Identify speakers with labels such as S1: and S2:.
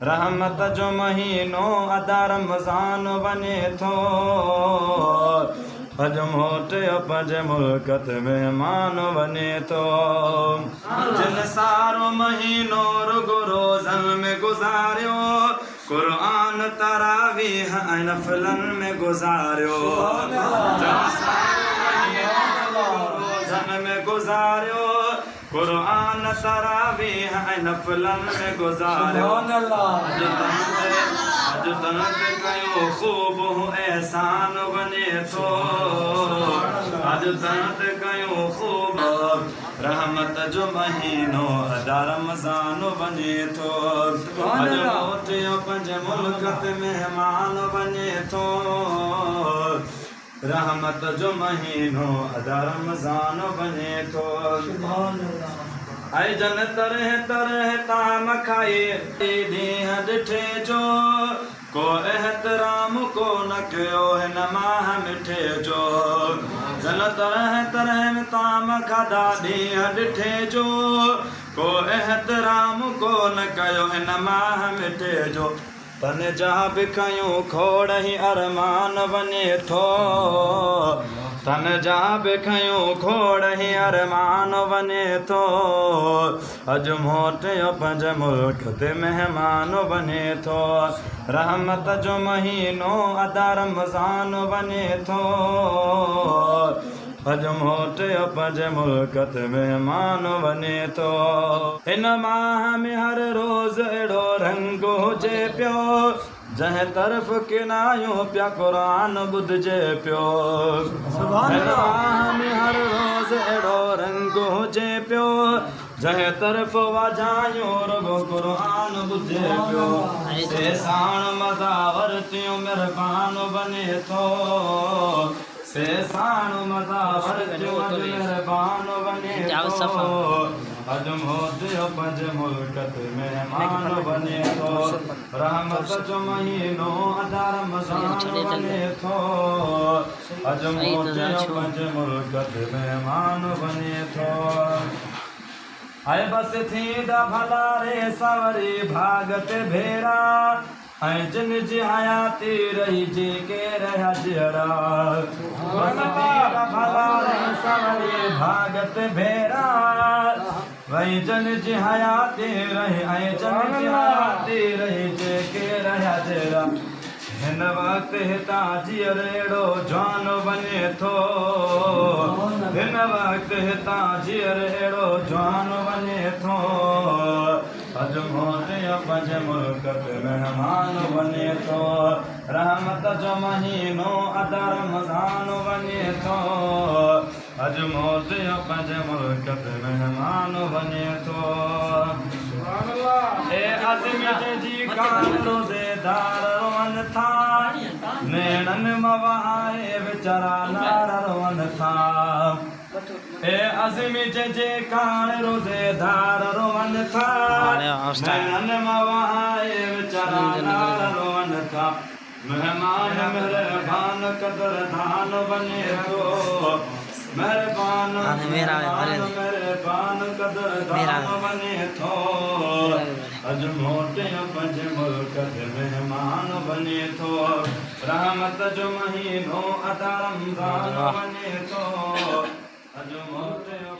S1: रहमत जो महीनो अदा रमज़ान वञे थो अज मोटे पंहिंजे मुल्क ते महिमान वञे थो जिन सारो महीनो रुगो रोज़न में गुज़ारियो क़ुरान तरावीह ऐं नफ़िलनि में गुज़ारियो जिन सारो महीनो रोज़न में गुज़ारियो क़ुरान तरावीह ऐं नफ़िलनि में गुज़ारियो अॼु तव्हां कयो ख़ूब एहसान वञे थो अॼु तव्हां कयो ख़ूब रहमत जो महीनो अदा रमज़ान वञे थो अॼु मोटियो पंहिंजे मुल्क ते महिमान वञे थो रहमत जो महीनो अदा रमज़ान वञे थो ऐं जन तरह तरह ताम खाई ॾींहं ॾिठे जो को एहतराम को न कयो हिन माह मिठे जो जन तरह तरह ताम खाधा ॾींहं ॾिठे जो को एहतराम को न कयो हिन माह मिठे जो तन जा बि कयूं खोड़ ई अरमान वञे थो तन जा बि कयूं खोड़ ई अरमान वञे थो अॼु मोटियो पंहिंजे मुल्क ते महिमान वञे थो रहमत जो महीनो अदा रमज़ान वञे थो अॼु मोटियो पंहिंजे मुल्क ते महिमान वञे थो हिन माह में हर रोज़ अहिड़ो रंग हुजे पियो जंहिं तरफ़ किनायूं पिया क़ुरान ॿुधिजे पियो हिन माह में हर रोज़ अहिड़ो रंग हुजे पियो जंहिं तरफ़ वाजायूं रुगो क़ुरान ॿुधे पियो से साण मज़ा वरतियूं महिरबान वञे थो से साण मज़ा वरतियूं महिरबान वञे थो अॼु मोटियो पंहिंजे मुल्क ते महिमान वञे थो रहमत जो महीनो अदा रमज़ान वञे थो अॼु मोटियो पंहिंजे मुल्क ते महिमान वञे थो ऐं बसि थींदा भला रे सवरी भाग ते भेरा ऐं जिन जी हयाती रही जेके रहिया जहिड़ा बसि थींदा भला रे सवरी भाग ते भेरा वही जन जी हयाती रही ऐं जन जी हयाती रही जेके रहिया जहिड़ा हिन वक़्तु हितां जीअर अहिड़ो जवान वञे थो हिन वक़्तु हितां जीअर अहिड़ो जवान वञे थो अॼु मोटियो पंहिंजे मुल्क ते महिमान वञे थो रहमत जो महीनो अदा रमज़ान वञे थो अॼु मोटियो पंहिंजे मुल्क ते महिमान वञे थो जी कान रोज़ेदार रोअन था नेणनि मवाए वीचारा नार रोअन था ए अज़मी जे कान रोज़ेदार रोअन था नेणनि मवाए वीचारा नार रोअन था मेहमान मेहरबान कदरदान वञे थो मेहरबान मेहरबान कदरदान वञे थो अॼु मोटियो पंहिंजे मुल्क ते महिमान वञे थो रहमत जो महीनो अदा रमज़ान वञे थो अॼु मोटियो